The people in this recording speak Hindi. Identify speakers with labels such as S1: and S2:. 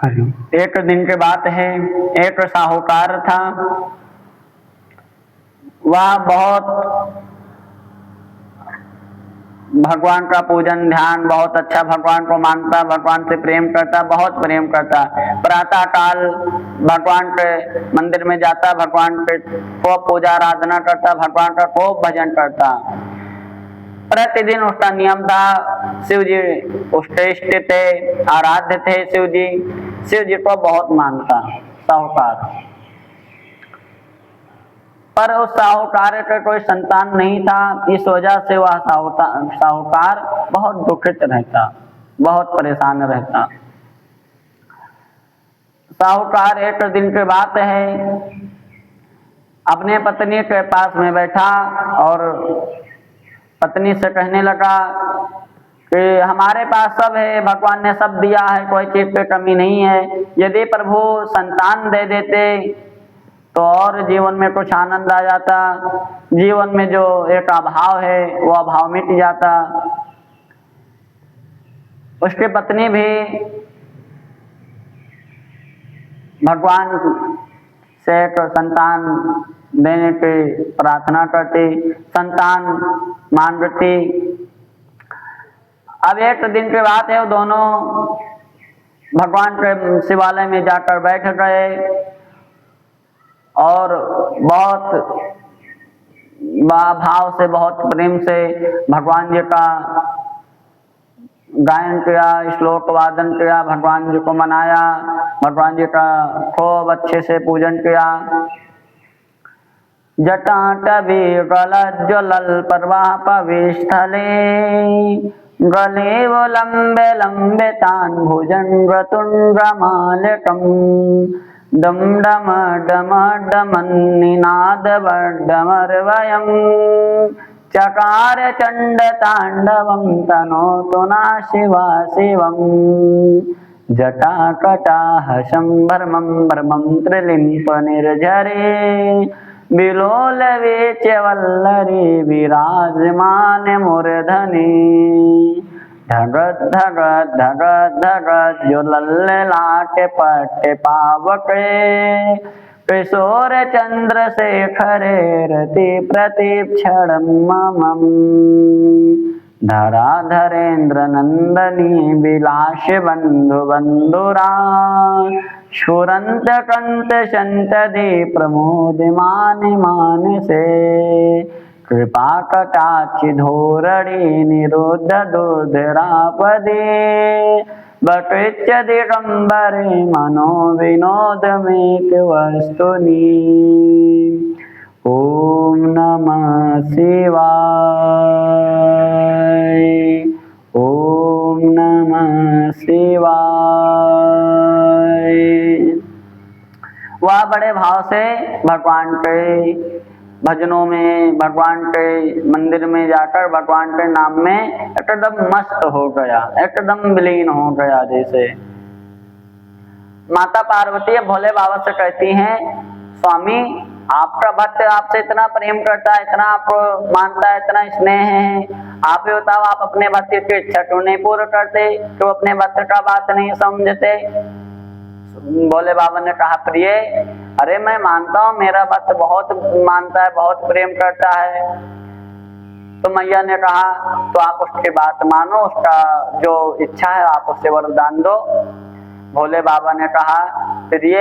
S1: एक दिन की बात है, एक साहूकार था। वह बहुत भगवान का पूजन ध्यान बहुत अच्छा, भगवान को मानता, भगवान से प्रेम करता, बहुत प्रेम करता। प्रातः काल भगवान के मंदिर में जाता, भगवान के को पूजा आराधना करता, भगवान का खूब भजन करता। प्रतिदिन उसका नियम था। शिव जी उसके इष्ट थे, आराध्य थे। शिव जी को बहुत मानता साहूकार। पर उस साहूकार का कोई संतान नहीं था। इस वजह से वह साहूकार बहुत दुखित रहता, बहुत परेशान रहता। साहूकार एक दिन की बात है, अपने पत्नी के पास में बैठा और पत्नी से कहने लगा कि हमारे पास सब है, भगवान ने सब दिया है, कोई चीज की कमी नहीं है। यदि प्रभु संतान दे देते तो और जीवन में कुछ आनंद आ जाता, जीवन में जो एक अभाव है वो अभाव मिट जाता। उसकी पत्नी भी भगवान से एक संतान देने की प्रार्थना करती, संतान मांगती। अब एक दिन की बात है, वो दोनों भगवान के शिवालय में जाकर बैठ गए और बहुत भाव से, बहुत प्रेम से भगवान जी का गायन किया, श्लोक वादन किया, भगवान जी को मनाया, भगवान जी का खूब अच्छे से पूजन किया। जटाटवी गलज्ज्वलल प्रवाह पविस्थले, गले वो लंबे लंबे तान भुजंग तुंड्रमालकम, डम डम डम डमन्निनाद डमर्वयम्, चकार चंड तांडवं तनोतु नः शिवा शिवम्, जटाकटाह शंभर्मं भ्रमं त्रिलिम्प निर्झरे, बिलोल वेच वल्लरी विराजमान मूर्धनि, धगत धगत धगत धगत जो लल्लाट पट पावके, किशोर चंद्रशेखर रति प्रतीक्षण मम, धराधरेन्द्र नंदनी विलास बंधु बंधुरा, स्फुरंत कंत संतधि प्रमोदमान मानसे, कृपा कटाक्षि धोरणी निरुद्ध दुर्धरापदे, बकृच्य दिगंबरे मनो विनोद मेक वस्तुनि। ओम नमः शिवाय, ओम नमः शिवाय। वह बड़े भाव से भगवान के भजनों में, भगवान के मंदिर में जाकर भगवान के नाम में एकदम मस्त हो गया, एकदम विलीन हो गया। जैसे माता पार्वती भोले बाबा से कहती हैं, स्वामी आपका भक्त आपसे इतना प्रेम करता है, इतना आपको मानता है, इतना स्नेह है, आप ही बताओ आप अपने भक्त की इच्छा क्यों नहीं पूर्ण करते, क्यों अपने भक्त का बात नहीं समझते। भोले बाबा ने कहा, प्रिय अरे मैं मानता हूँ, मेरा भक्त बहुत मानता है, बहुत प्रेम करता है। तो मैया ने कहा तो आप उसकी बात मानो, उसका जो इच्छा है आप उससे वरदान दो। भोले बाबा ने कहा, प्रिय